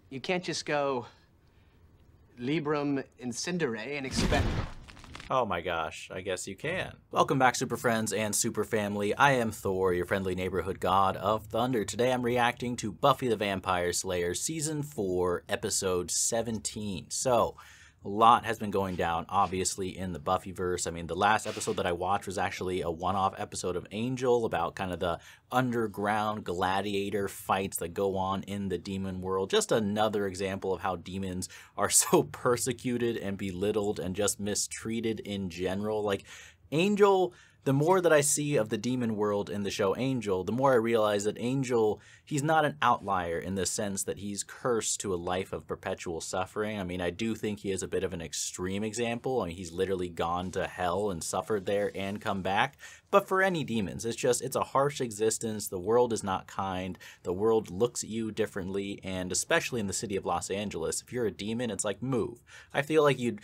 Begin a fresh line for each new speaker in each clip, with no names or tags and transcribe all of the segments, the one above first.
You can't just go Librum Incendere and expect...
Oh my gosh, I guess you can. Welcome back, Super Friends and Super Family. I am Thor, your friendly neighborhood god of thunder. Today I'm reacting to Buffy the Vampire Slayer Season 4, Episode 17. So, a lot has been going down, obviously, in the Buffyverse. I mean, the last episode that I watched was actually a one-off episode of Angel about kind of the underground gladiator fights that go on in the demon world. Just another example of how demons are so persecuted and belittled and just mistreated in general. Like, Angel, the more that I see of the demon world in the show Angel, the more I realize that Angel, he's not an outlier in the sense that he's cursed to a life of perpetual suffering. I mean, I do think he is a bit of an extreme example. I mean, he's literally gone to hell and suffered there and come back. But for any demons, it's a harsh existence. The world is not kind. The world looks at you differently, and especially in the city of Los Angeles, if you're a demon, it's like, move. I feel like you'd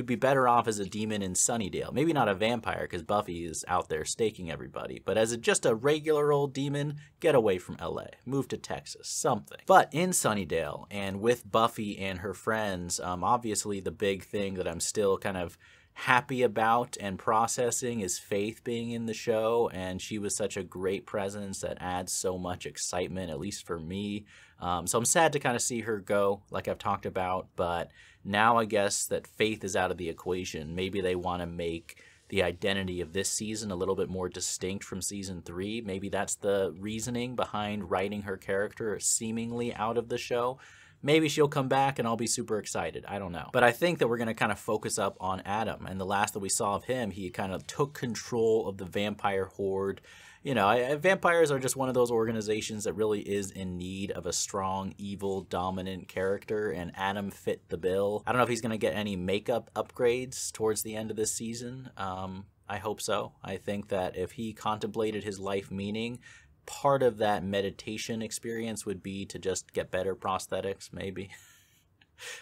be better off as a demon in Sunnydale. Maybe not a vampire, because Buffy is out there staking everybody. But as just a regular old demon, get away from LA. Move to Texas, something. But in Sunnydale, and with Buffy and her friends, obviously the big thing that I'm still kind of happy about and processing is Faith being in the show, and she was such a great presence that adds so much excitement, at least for me. So I'm sad to kind of see her go, like I've talked about, but now I guess that Faith is out of the equation. Maybe they want to make the identity of this season a little bit more distinct from season 3. Maybe that's the reasoning behind writing her character seemingly out of the show. Maybe she'll come back and I'll be super excited. I don't know. But I think that we're going to kind of focus up on Adam. And the last that we saw of him, he kind of took control of the vampire horde. You know, vampires are just one of those organizations that really is in need of a strong, evil, dominant character. And Adam fit the bill. I don't know if he's going to get any makeup upgrades towards the end of this season. I hope so. I think that if he contemplated his life meaning, part of that meditation experience would be to just get better prosthetics, maybe.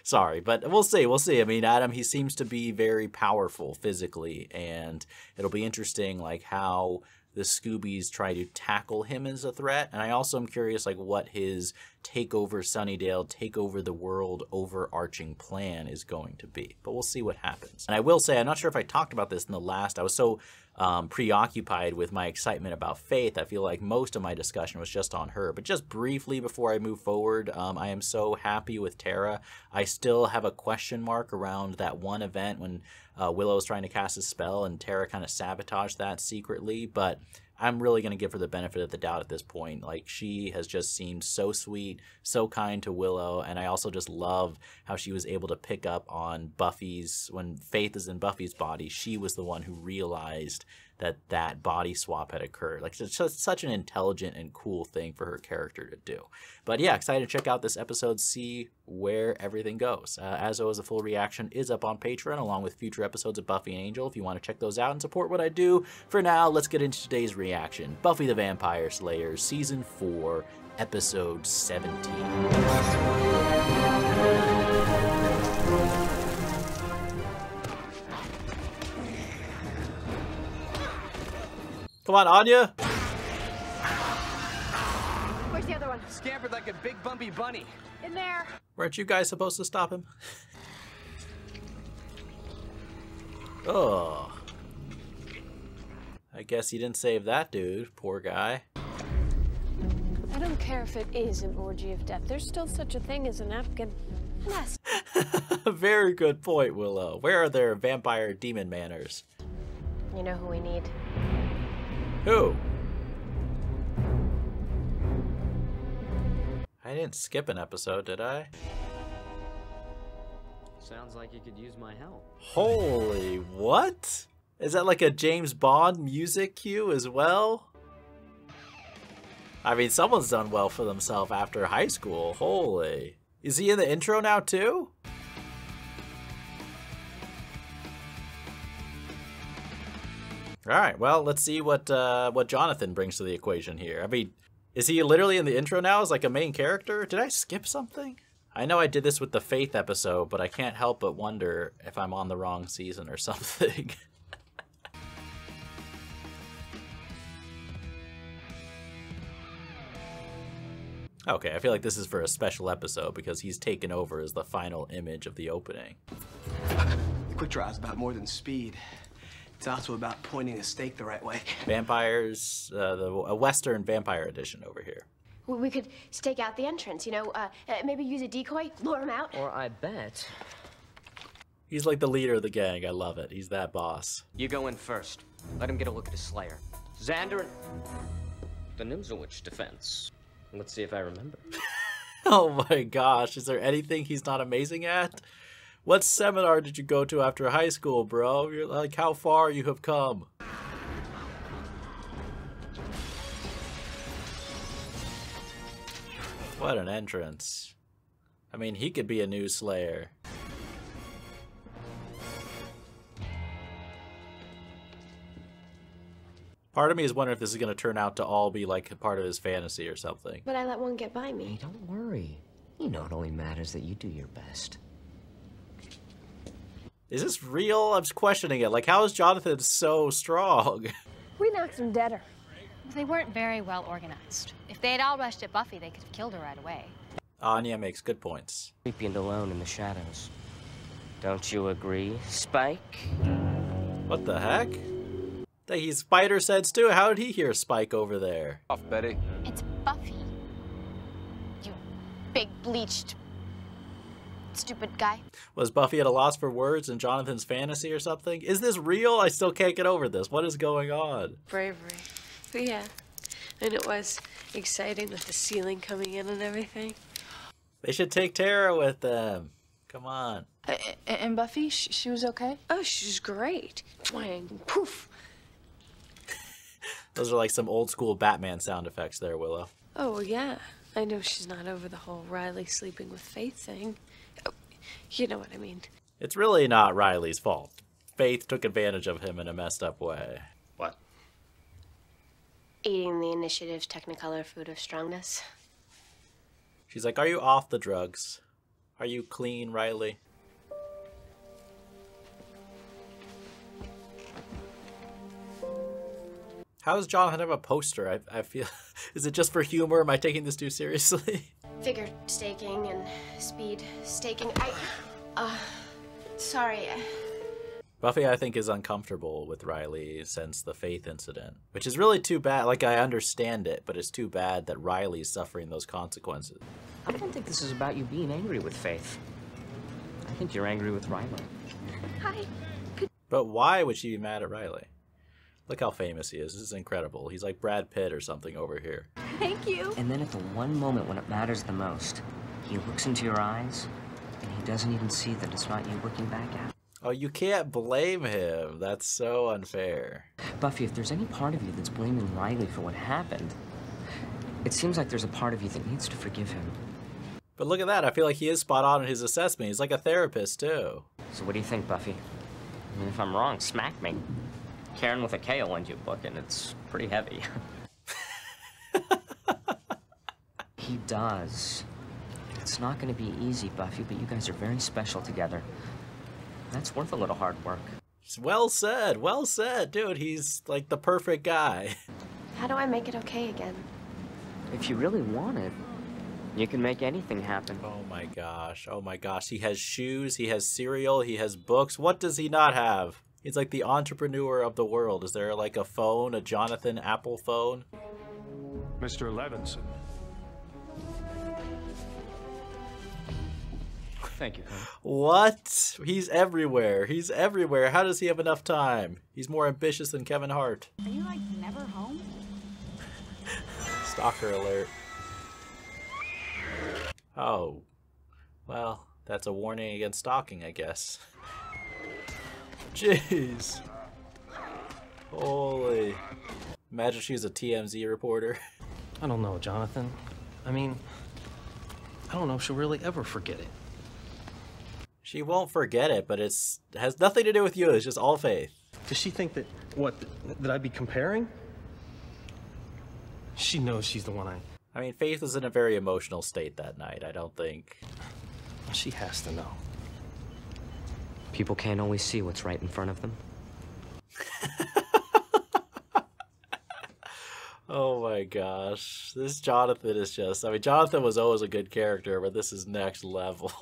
Sorry, but we'll see. We'll see. I mean, Adam, he seems to be very powerful physically, and it'll be interesting, like, how the Scoobies try to tackle him as a threat. And I also am curious, like, what his take over Sunnydale, take over the world, overarching plan is going to be. But we'll see what happens. And I will say, I'm not sure if I talked about this in the last. I was so preoccupied with my excitement about Faith, I feel like most of my discussion was just on her. But just briefly before I move forward, I am so happy with Tara. I still have a question mark around that one event when Willow was trying to cast a spell and Tara kind of sabotaged that secretly, but I'm really going to give her the benefit of the doubt at this point. Like, she has just seemed so sweet, so kind to Willow, and I also just love how she was able to pick up on Buffy's, when Faith is in Buffy's body, she was the one who realized that body swap had occurred. Like, it's just such an intelligent and cool thing for her character to do. But yeah, excited to check out this episode, see where everything goes. As always, a full reaction is up on Patreon, along with future episodes of Buffy and Angel, if you want to check those out and support what I do. For now, let's get into today's reaction. Buffy the Vampire Slayer, Season 4, Episode 17. Come on, Anya!
Where's the other one?
Scampered like a big bumpy bunny.
In there.
Weren't you guys supposed to stop him? Oh. I guess you didn't save that dude, poor guy.
I don't care if it is an orgy of death. There's still such a thing as a napkin. Yes.
Very good point, Willow. Where are their vampire demon manners?
You know who we need?
Who? I didn't skip an episode, did I?
Sounds like you could use my help.
Holy, what? Is that like a James Bond music cue as well? I mean, someone's done well for themselves after high school. Holy. Is he in the intro now too? All right, well, let's see what Jonathan brings to the equation here. I mean, is he literally in the intro now as like a main character? Did I skip something? I know I did this with the Faith episode, but I can't help but wonder if I'm on the wrong season or something. Okay, I feel like this is for a special episode because he's taken over as the final image of the opening.
Quick draw is about more than speed. It's also about pointing a stake the right way.
Vampires, a Western vampire edition over here.
We could stake out the entrance, you know, maybe use a decoy, lure him out.
Or I bet...
He's like the leader of the gang. I love it. He's that boss.
You go in first. Let him get a look at his slayer. Xander and... the Nimzowitch defense. Let's see if I remember.
Oh my gosh, is there anything he's not amazing at? What seminar did you go to after high school, bro? You're like, how far you have come. What an entrance. I mean, he could be a new Slayer. Part of me is wondering if this is going to turn out to all be like a part of his fantasy or something.
But I let one get by me.
Hey, don't worry. You know it only matters that you do your best.
Is this real? I'm just questioning it. Like, how is Jonathan so strong?
We knocked him deader.
They weren't very well organized. If they had all rushed at Buffy, they could have killed her right away.
Anya makes good points.
Creepy and alone in the shadows. Don't you agree, Spike?
What the heck? He's spider sense too. How did he hear Spike over there?
Off, Betty.
It's Buffy. You big, bleached, stupid guy.
Was Buffy at a loss for words in Jonathan's fantasy or something? Is this real? I still can't get over this. What is going on?
Bravery. But yeah. And it was exciting with the ceiling coming in and everything.
They should take Tara with them. Come on.
And Buffy, she was okay?
Oh, she's great. Twang. Poof.
Those are like some old school Batman sound effects there, Willow.
Oh, well, yeah. I know she's not over the whole Riley sleeping with Faith thing. Oh, you know what I mean.
It's really not Riley's fault. Faith took advantage of him in a messed up way.
What?
Eating the initiative's Technicolor food of strongness.
She's like, are you off the drugs? Are you clean, Riley? How does Jonathan have a poster? I feel... Is it just for humor? Am I taking this too seriously?
Figure staking and speed staking. Sorry.
Buffy, I think, is uncomfortable with Riley since the Faith incident. Which is really too bad. Like, I understand it, but it's too bad that Riley's suffering those consequences.
I don't think this is about you being angry with Faith. I think you're angry with Riley.
Hi.
But why would she be mad at Riley? Look how famous he is. This is incredible. He's like Brad Pitt or something over here.
Thank you.
And then at the one moment when it matters the most, he looks into your eyes, and he doesn't even see that it's not you looking back at him.
Oh, you can't blame him. That's so unfair.
Buffy, if there's any part of you that's blaming Riley for what happened, it seems like there's a part of you that needs to forgive him.
But look at that. I feel like he is spot on in his assessment. He's like a therapist, too.
So what do you think, Buffy? I mean, if I'm wrong, smack me. Karen with a K will lend you a book, and it's pretty heavy. He does. It's not going to be easy, Buffy, but you guys are very special together. That's worth a little hard work.
Well said. Well said. Dude, he's like the perfect guy.
How do I make it okay again?
If you really want it, you can make anything happen.
Oh my gosh. Oh my gosh. He has shoes. He has cereal. He has books. What does he not have? He's like the entrepreneur of the world. Is there like a phone, a Jonathan Apple phone?
Mr. Levinson.
Thank you, Colonel.
What? He's everywhere. He's everywhere. How does he have enough time? He's more ambitious than Kevin Hart.
Are you like never home?
Stalker alert. Oh. Well, that's a warning against stalking, I guess. Jeez. Holy. Imagine she was a TMZ reporter.
I don't know, Jonathan. I mean, I don't know if she'll really ever forget it.
She won't forget it, but it has nothing to do with you. It's just all Faith.
Does she think that, that I'd be comparing? She knows she's the one
I mean, Faith was in a very emotional state that night, I don't think.
She has to know.
People can't always see what's right in front of them.
Oh my gosh. This Jonathan is just... I mean, Jonathan was always a good character, but this is next level.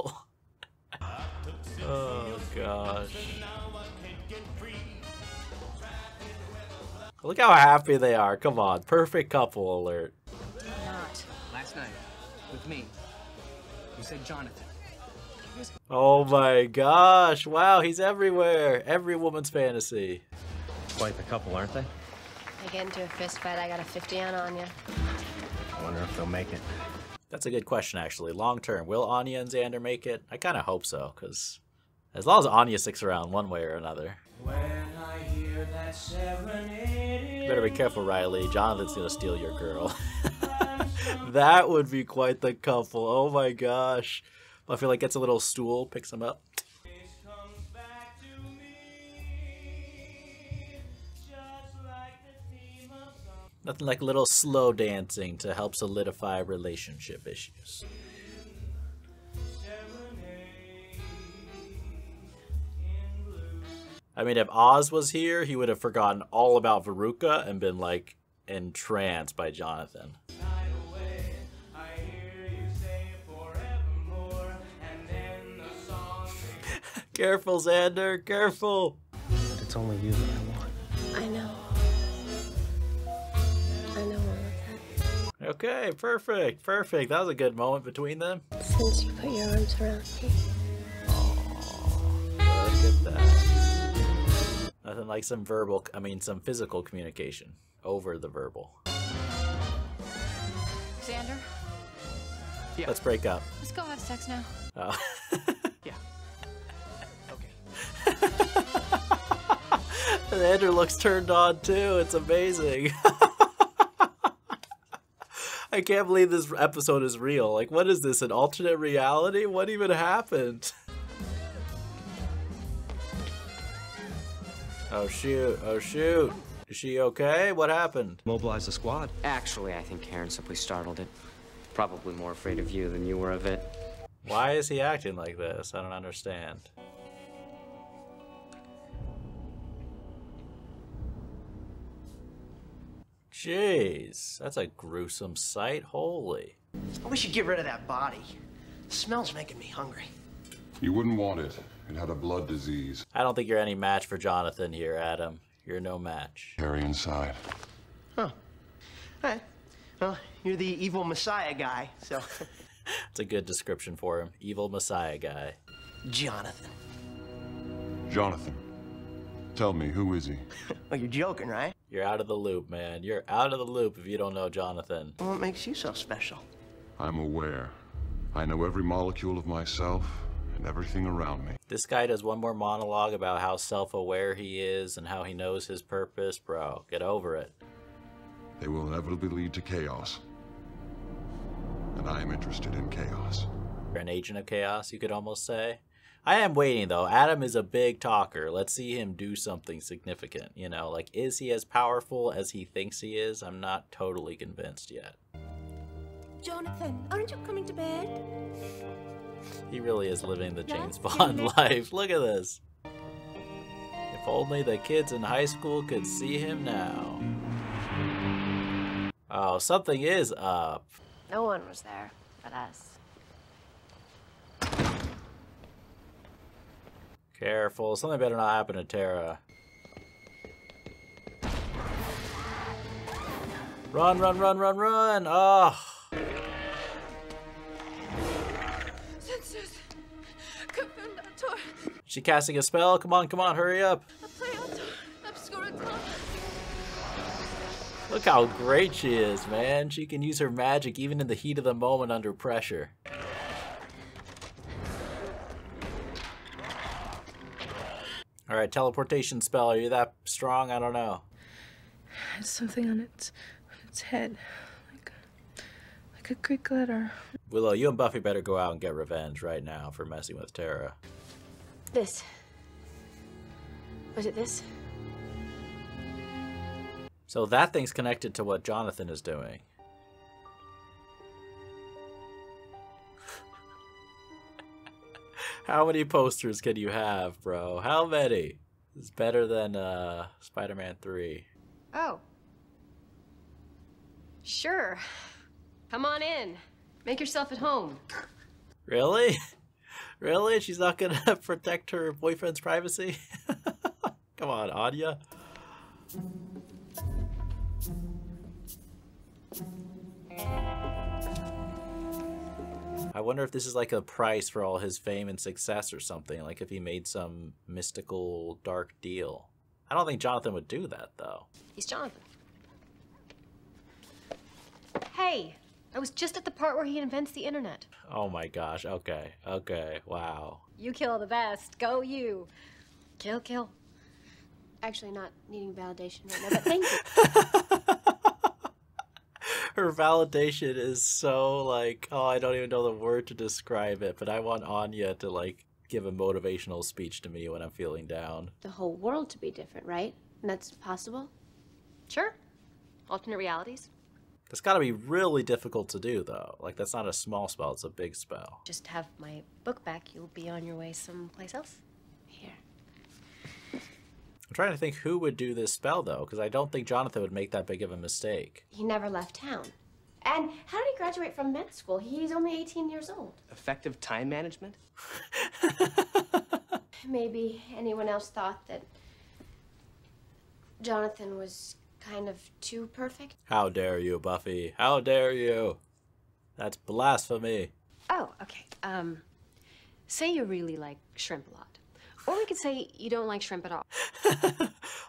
Oh gosh. Look how happy they are. Come on. Perfect couple alert.
Not. Last night, with me, you said Jonathan.
Oh my gosh. Wow, he's everywhere. Every woman's fantasy.
Quite the couple, aren't they?
I get into a fist fight, I got a 50 on Anya.
I wonder if they'll make it.
That's a good question, actually. Long term, will Anya and Xander make it? I kind of hope so, because as long as Anya sticks around one way or another. When I hear that serenade, better be careful, Riley. Jonathan's going to steal your girl. That would be quite the couple. Oh my gosh. Buffy like gets a little stool, picks him up. Nothing like a little slow dancing to help solidify relationship issues. I mean, if Oz was here, he would have forgotten all about Veruca and been like entranced by Jonathan. Careful, Xander, careful!
But it's only you that I want.
I know. I know all of that.
Okay, perfect, perfect. That was a good moment between them.
Since you put your arms around me.
Look at that. Nothing like some some physical communication over the verbal.
Xander,
Yeah.
Let's break up.
let's go have sex now.
Oh.
Yeah. Okay.
Xander looks turned on too. It's amazing. I can't believe this episode is real. Like, what is this, an alternate reality? What even happened? Oh shoot, oh shoot. Is she okay? What happened?
Mobilize the squad.
Actually, I think Karen simply startled it. Probably more afraid of you than you were of it.
Why is he acting like this? I don't understand. Jeez, that's a gruesome sight. Holy.
We should get rid of that body. The smell's making me hungry.
You wouldn't want it. It had a blood disease.
I don't think you're any match for Jonathan here, Adam. You're no match.
Carry inside.
Huh. All right. Well, you're the evil messiah guy, so...
It's a good description for him. Evil messiah guy.
Jonathan.
Jonathan. Tell me, who is he?
Well, you're joking, right?
You're out of the loop, man. You're out of the loop if you don't know Jonathan.
What makes you so special?
I'm aware. I know every molecule of myself and everything around me.
This guy does one more monologue about how self-aware he is and how he knows his purpose. Bro, get over it.
They will inevitably lead to chaos. And I am interested in chaos.
You're an agent of chaos, you could almost say. I am waiting, though. Adam is a big talker. Let's see him do something significant. You know, like, is he as powerful as he thinks he is? I'm not totally convinced yet.
Jonathan, aren't you coming to bed?
He really is living the James Bond life. Look at this. If only the kids in high school could see him now. Oh, something is up.
No one was there but us.
Careful. Something better not happen to Tara. Run, run, run, run, run! Oh! She casting a spell? Come on, hurry up. Look how great she is, man. She can use her magic even in the heat of the moment under pressure. Alright, teleportation spell. Are you that strong? I don't know.
It's something on its head. Like a Greek letter.
Willow, you and Buffy better go out and get revenge right now for messing with Tara.
This. Was it this?
So that thing's connected to what Jonathan is doing. How many posters can you have, bro? How many? It's better than Spider-Man 3.
Oh. Sure. Come on in. Make yourself at home.
Really? Really? She's not gonna protect her boyfriend's privacy? Come on, Anya. I wonder if this is like a price for all his fame and success or something, like if he made some mystical dark deal. I don't think Jonathan would do that, though.
He's Jonathan. Hey, I was just at the part where he invents the internet.
Oh my gosh, okay, okay, wow.
You kill the best. Go you. Kill, kill. Actually, not needing validation right now, but thank you.
Her validation is so like, oh, I don't even know the word to describe it, but I want Anya to like give a motivational speech to me when I'm feeling down.
The whole world to be different, right? And that's possible? Sure. Alternate realities.
That's gotta be really difficult to do, though. Like, that's not a small spell, it's a big spell.
Just have my book back. You'll be on your way someplace else. Here.
I'm trying to think who would do this spell, though, because I don't think Jonathan would make that big of a mistake.
He never left town. And how did he graduate from med school? He's only 18 years old.
Effective time management?
Maybe anyone else thought that Jonathan was kind of too perfect?
How dare you, Buffy? How dare you? That's blasphemy.
Oh, okay. Say you really like shrimp a lot. Or we could say you don't like shrimp at all.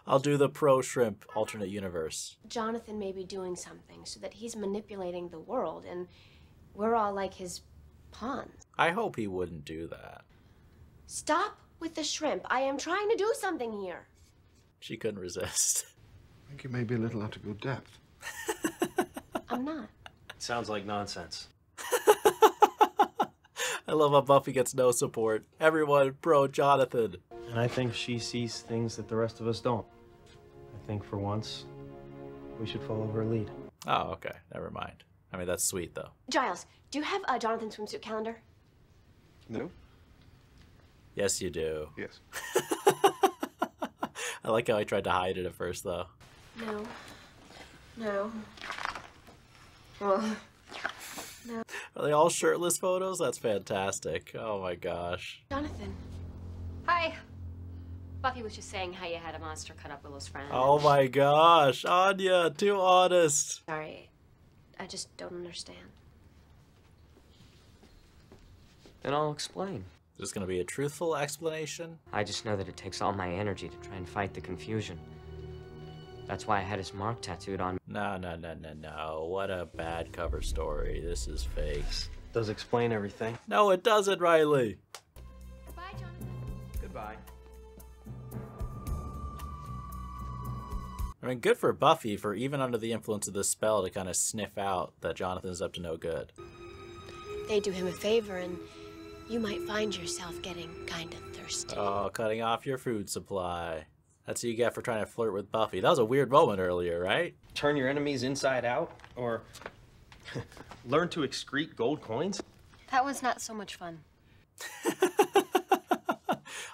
I'll do the pro shrimp alternate universe.
Jonathan may be doing something so that he's manipulating the world and we're all like his pawns.
I hope he wouldn't do that.
Stop with the shrimp. I am trying to do something here.
She couldn't resist.
I think you may be a little out of your depth.
I'm not.
Sounds like nonsense.
I love how Buffy gets no support. Everyone pro Jonathan.
And I think she sees things that the rest of us don't. I think for once, we should follow her lead.
Oh, okay. Never mind. I mean, that's sweet, though.
Giles, do you have Jonathan's swimsuit calendar?
No?
Yes, you do.
Yes.
I like how I tried to hide it at first, though.
No. No. Well, no.
Are they all shirtless photos? That's fantastic. Oh my gosh.
Jonathan. Hi. Buffy was just saying how you had a monster cut up Willow's friend.
Oh my gosh. Anya, too honest.
Sorry. I just don't understand.
Then I'll explain.
Is this going to be a truthful explanation?
I just know that it takes all my energy to try and fight the confusion. That's why I had his mark tattooed on me.
No, no, no, no, no. What a bad cover story. This is fake.
Does explain everything.
No, it doesn't, Riley.
Goodbye, Jonathan.
Goodbye.
I mean, good for Buffy for even under the influence of this spell to kind of sniff out that Jonathan's up to no good.
They do him a favor and you might find yourself getting kind of thirsty.
Oh, cutting off your food supply. That's what you get for trying to flirt with Buffy. That was a weird moment earlier, right?
Turn your enemies inside out? Or learn to excrete gold coins?
That was not so much fun.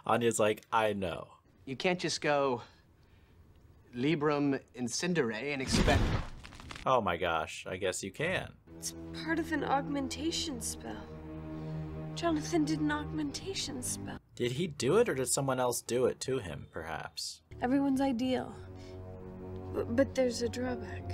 Anya's like, I know.
You can't just go Librum Incendere and expect...
Oh my gosh, I guess you can.
It's part of an augmentation spell. Jonathan did an augmentation spell.
Did he do it, or did someone else do it to him, perhaps?
Everyone's ideal. But there's a drawback.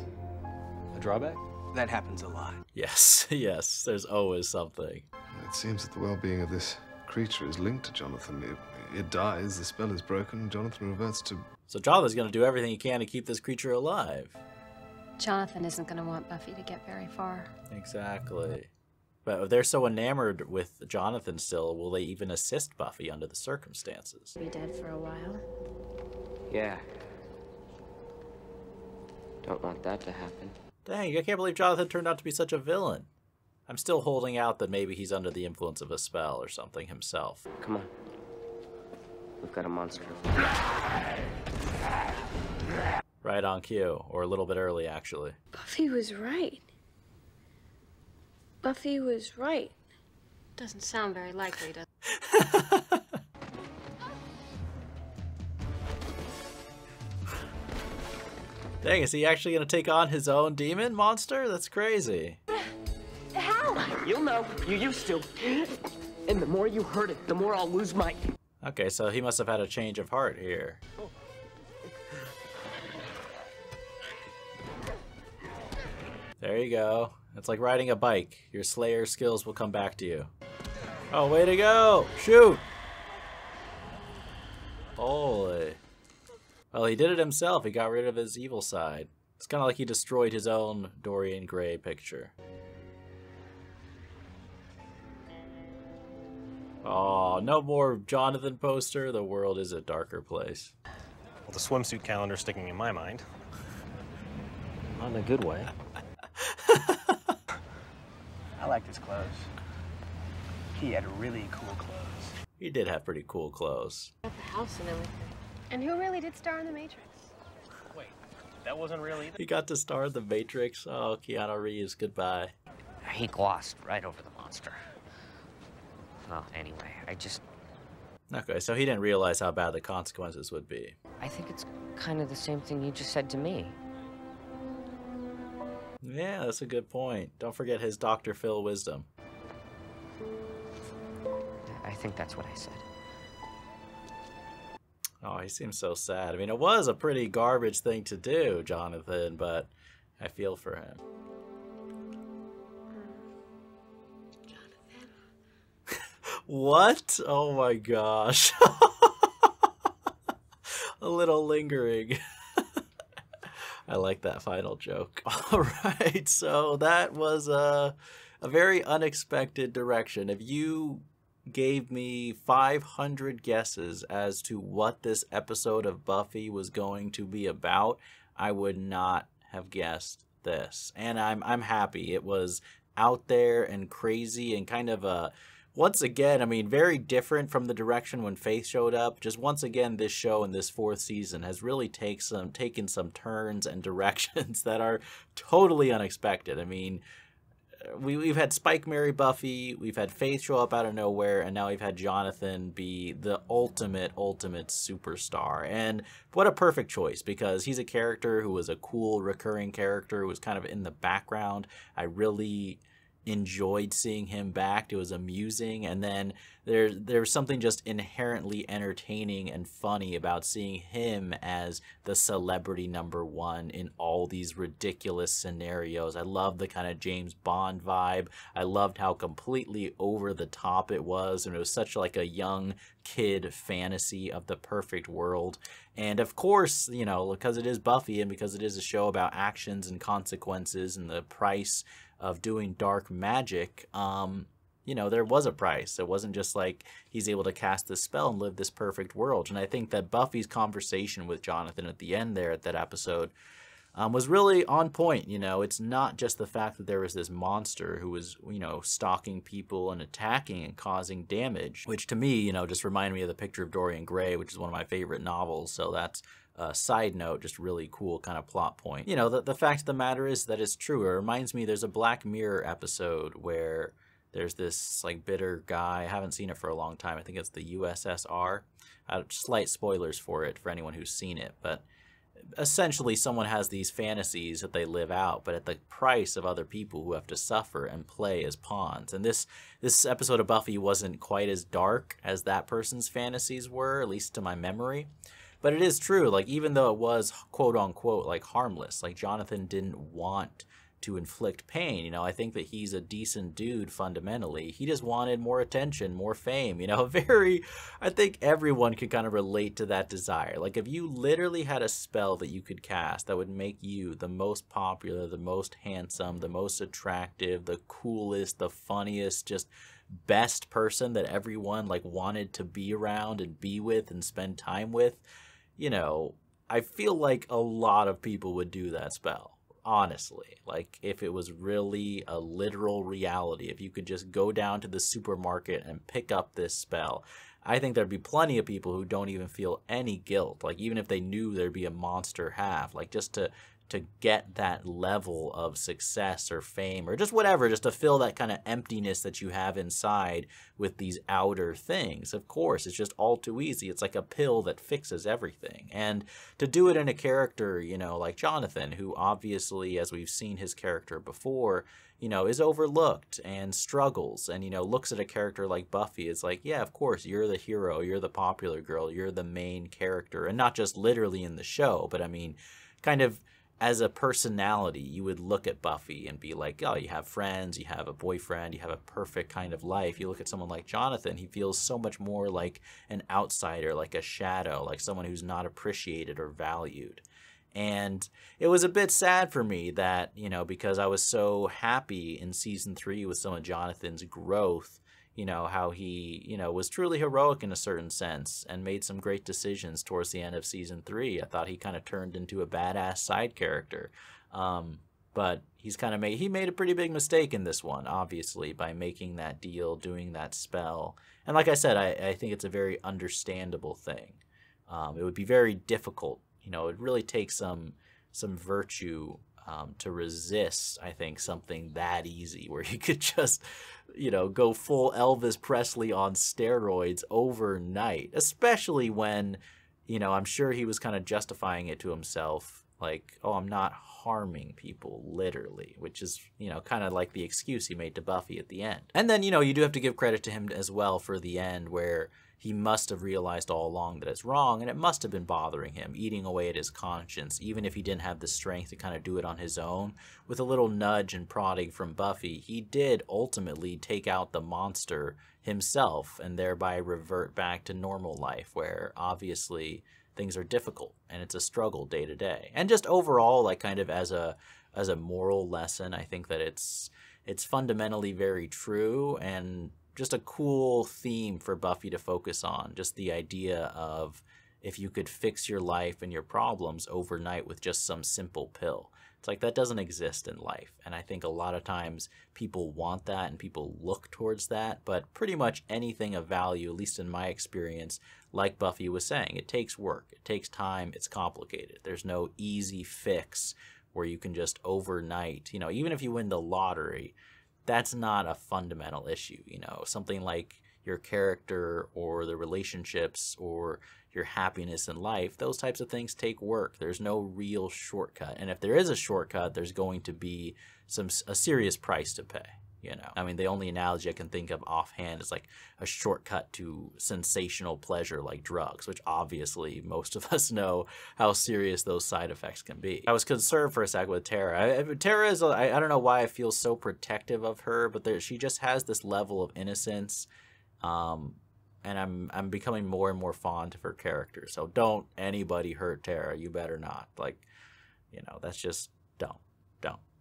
A drawback?
That happens a lot.
Yes, yes, there's always something.
It seems that the well-being of this creature is linked to Jonathan. It dies, the spell is broken, Jonathan reverts to...
So Jonathan's gonna do everything he can to keep this creature alive.
Jonathan isn't going to want Buffy to get very far.
Exactly. But if they're so enamored with Jonathan still, will they even assist Buffy under the circumstances?
Be dead for a while.
Yeah. Don't want that to happen.
Dang, I can't believe Jonathan turned out to be such a villain. I'm still holding out that maybe he's under the influence of a spell or something himself.
Come on. We've got a monster.
Right on cue, or a little bit early, actually.
Buffy was right. Buffy was right.
Doesn't sound very likely, does it?
Dang, is he actually gonna take on his own demon monster? That's crazy.
How? You'll know. You used to. And the more you hurt it, the more I'll lose my...
Okay, so he must have had a change of heart here. There you go. It's like riding a bike. Your Slayer skills will come back to you. Oh, way to go! Shoot! Holy. Well, he did it himself. He got rid of his evil side. It's kind of like he destroyed his own Dorian Gray picture. Oh, no more Jonathan poster. The world is a darker place.
Well, the swimsuit calendar's sticking in my mind. Not in a good way.
I liked his clothes. He had really cool clothes.
He did have pretty cool clothes.
Got the house and everything. And who really did star in The Matrix?
Wait, that wasn't real either?
He got to star in The Matrix. Oh, Keanu Reeves, goodbye.
He glossed right over the monster. Well, anyway, I just...
Okay, so he didn't realize how bad the consequences would be.
I think it's kind of the same thing you just said to me.
Yeah, that's a good point. Don't forget his Dr. Phil wisdom.
I think that's what I said.
Oh, he seems so sad. I mean, it was a pretty garbage thing to do, Jonathan, but I feel for him. What? Oh my gosh. A little lingering. I like that final joke. All right, so that was a very unexpected direction. If you gave me 500 guesses as to what this episode of Buffy was going to be about, I would not have guessed this. And I'm happy. It was out there and crazy and kind of a... Once again, I mean, very different from the direction when Faith showed up. Just once again, this show in this fourth season has really taken some turns and directions that are totally unexpected. I mean, we've had Spike marry Buffy, we've had Faith show up out of nowhere, and now we've had Jonathan be the ultimate superstar. And what a perfect choice, because he's a character who was a cool recurring character who was kind of in the background. I really enjoyed seeing him back. It was amusing, and then there's something just inherently entertaining and funny about seeing him as the celebrity number one in all these ridiculous scenarios. I love the kind of James Bond vibe. I loved how completely over the top it was, and it was such like a young kid fantasy of the perfect world. And of course, you know, because it is Buffy and because it is a show about actions and consequences and the price of doing dark magic, you know, there was a price. It wasn't just like he's able to cast this spell and live this perfect world. And I think that Buffy's conversation with Jonathan at the end there at that episode was really on point. You know, it's not just the fact that there was this monster who was, you know, stalking people and attacking and causing damage, which to me, you know, just reminded me of The Picture of Dorian Gray, which is one of my favorite novels. So that's a side note, just really cool kind of plot point. You know, the fact of the matter is that it's true. It reminds me, there's a Black Mirror episode where there's this like bitter guy. I haven't seen it for a long time. I think it's the USSR. Slight spoilers for it for anyone who's seen it, but essentially someone has these fantasies that they live out, but at the price of other people who have to suffer and play as pawns. And this episode of Buffy wasn't quite as dark as that person's fantasies were, at least to my memory. But it is true, like, even though it was quote unquote like harmless, like Jonathan didn't want to inflict pain. You know, I think that he's a decent dude fundamentally. He just wanted more attention, more fame, you know, I think everyone could kind of relate to that desire. Like, if you literally had a spell that you could cast that would make you the most popular, the most handsome, the most attractive, the coolest, the funniest, just best person that everyone like wanted to be around and be with and spend time with, you know, I feel like a lot of people would do that spell. Honestly, like if it was really a literal reality, if you could just go down to the supermarket and pick up this spell, I think there'd be plenty of people who don't even feel any guilt. Like, even if they knew there'd be a monster half, like just to to get that level of success or fame or just whatever, just to fill that kind of emptiness that you have inside with these outer things. Of course, it's just all too easy. It's like a pill that fixes everything. And to do it in a character, you know, like Jonathan, who obviously, as we've seen his character before, you know, is overlooked and struggles and, you know, looks at a character like Buffy. It's like, yeah, of course, you're the hero, you're the popular girl, you're the main character. And not just literally in the show, but I mean, kind of as a personality, you would look at Buffy and be like, oh, you have friends, you have a boyfriend, you have a perfect kind of life. You look at someone like Jonathan, he feels so much more like an outsider, like a shadow, like someone who's not appreciated or valued. And it was a bit sad for me that, you know, because I was so happy in season 3 with some of Jonathan's growth, you know, how he, you know, was truly heroic in a certain sense and made some great decisions towards the end of season 3. I thought he kind of turned into a badass side character. But he's kind of he made a pretty big mistake in this one, obviously, by making that deal, doing that spell. And like I said, I think it's a very understandable thing. It would be very difficult. You know, it really takes some virtue to resist, I think, something that easy where you could just, you know, go full Elvis Presley on steroids overnight, especially when, you know, I'm sure he was kind of justifying it to himself, like, oh, I'm not harming people, literally, which is, you know, kind of like the excuse he made to Buffy at the end. And then, you know, you do have to give credit to him as well for the end, where he must have realized all along that it's wrong, and it must have been bothering him, eating away at his conscience, even if he didn't have the strength to kind of do it on his own. With a little nudge and prodding from Buffy, he did ultimately take out the monster himself and thereby revert back to normal life, where obviously things are difficult and it's a struggle day to day. And just overall, like kind of as a moral lesson, I think that it's fundamentally very true and just a cool theme for Buffy to focus on. Just the idea of if you could fix your life and your problems overnight with just some simple pill. It's like that doesn't exist in life. And I think a lot of times people want that and people look towards that. But pretty much anything of value, at least in my experience, like Buffy was saying, it takes work. It takes time. It's complicated. There's no easy fix where you can just overnight, you know, even if you win the lottery, that's not a fundamental issue. You know, something like your character or the relationships or your happiness in life, those types of things take work. There's no real shortcut. And if there is a shortcut, there's going to be a serious price to pay. You know, I mean, the only analogy I can think of offhand is like a shortcut to sensational pleasure like drugs, which obviously most of us know how serious those side effects can be. I was concerned for a second with Tara. Tara is, I don't know why I feel so protective of her, but she just has this level of innocence. And I'm becoming more and more fond of her character. So don't anybody hurt Tara. You better not. Like, you know, that's just don't.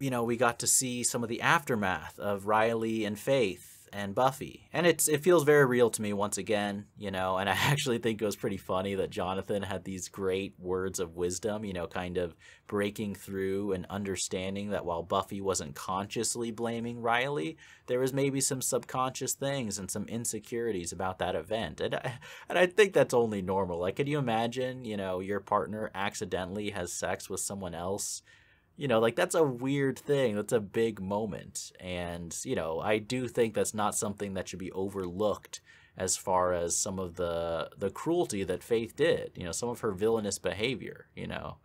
You know, we got to see some of the aftermath of Riley and Faith and Buffy. And it feels very real to me once again, you know, and I actually think it was pretty funny that Jonathan had these great words of wisdom, you know, kind of breaking through and understanding that while Buffy wasn't consciously blaming Riley, there was maybe some subconscious things and some insecurities about that event. And I think that's only normal. Like, can you imagine, you know, your partner accidentally has sex with someone else? You know, like, that's a weird thing. That's a big moment. And, you know, I do think that's not something that should be overlooked as far as some of the cruelty that Faith did. You know, some of her villainous behavior, you know.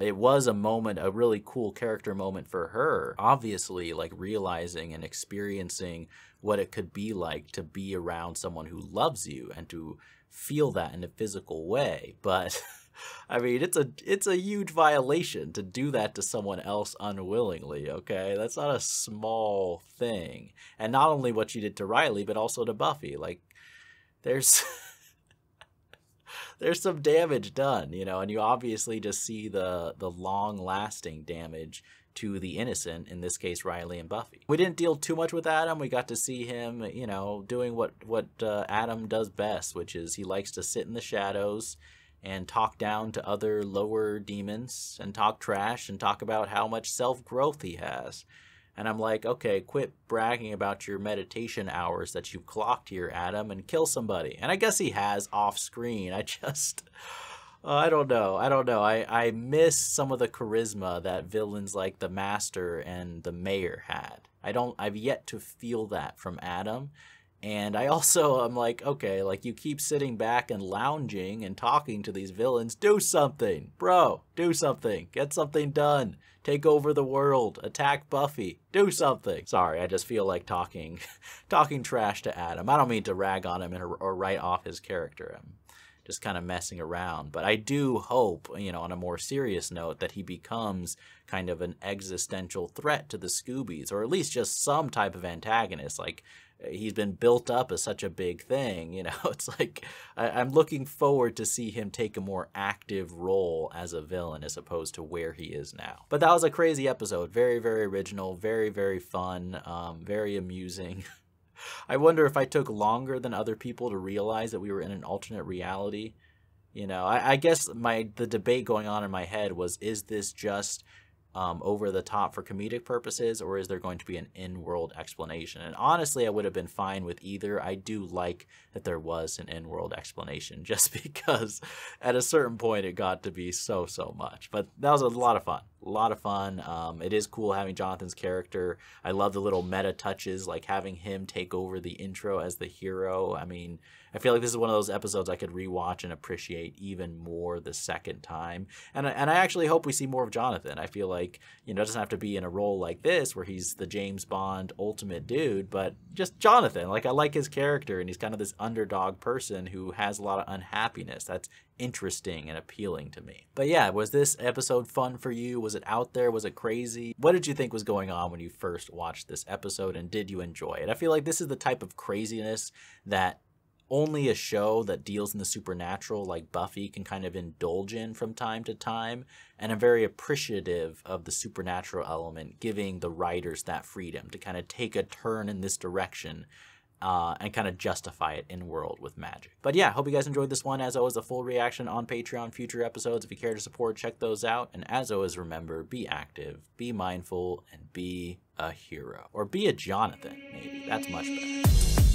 It was a moment, a really cool character moment for her. Obviously, like, realizing and experiencing what it could be like to be around someone who loves you and to feel that in a physical way. But I mean, it's a huge violation to do that to someone else unwillingly, okay? That's not a small thing. And not only what she did to Riley, but also to Buffy. Like, there's there's some damage done, you know, and you obviously just see the long-lasting damage to the innocent, in this case, Riley and Buffy. We didn't deal too much with Adam. We got to see him, you know, doing what Adam does best, which is he likes to sit in the shadows and talk down to other lower demons and talk trash and talk about how much self-growth he has. And I'm like, okay, quit bragging about your meditation hours that you've clocked here, Adam, and kill somebody. And I guess he has off screen. I don't know. I miss some of the charisma that villains like the Master and the Mayor had. I've yet to feel that from Adam. And I also am like, okay, like you keep sitting back and lounging and talking to these villains. Do something, bro. Do something. Get something done. Take over the world. Attack Buffy. Do something. Sorry, I just feel like talking trash to Adam. I don't mean to rag on him or write off his character. I'm just kind of messing around. But I do hope, you know, on a more serious note, that he becomes kind of an existential threat to the Scoobies, or at least just some type of antagonist. Like, he's been built up as such a big thing, you know. It's like I'm looking forward to see him take a more active role as a villain as opposed to where he is now. But that was a crazy episode. Very, very original, very, very fun, very amusing. I wonder if I took longer than other people to realize that we were in an alternate reality. You know, I guess the debate going on in my head was, is this just over the top for comedic purposes, or is there going to be an in-world explanation? And honestly, I would have been fine with either. I do like that there was an in-world explanation, just because at a certain point it got to be so much. But that was a lot of fun. A lot of fun. It is cool having Jonathan's character. I love the little meta touches, like having him take over the intro as the hero. I mean, I feel like this is one of those episodes I could rewatch and appreciate even more the second time. And I actually hope we see more of Jonathan. I feel like, you know, it doesn't have to be in a role like this where he's the James Bond ultimate dude, but just Jonathan. Like, I like his character, and he's kind of this underdog person who has a lot of unhappiness. That's interesting and appealing to me. But yeah, was this episode fun for you? Was it out there? Was it crazy? What did you think was going on when you first watched this episode, and did you enjoy it? I feel like this is the type of craziness that only a show that deals in the supernatural like Buffy can kind of indulge in from time to time, and I'm very appreciative of the supernatural element, giving the writers that freedom to kind of take a turn in this direction and kind of justify it in world with magic. But yeah, hope you guys enjoyed this one. As always, a full reaction on Patreon, future episodes. If you care to support, check those out. And as always, remember, be active, be mindful, and be a hero. Or be a Jonathan, maybe. That's much better.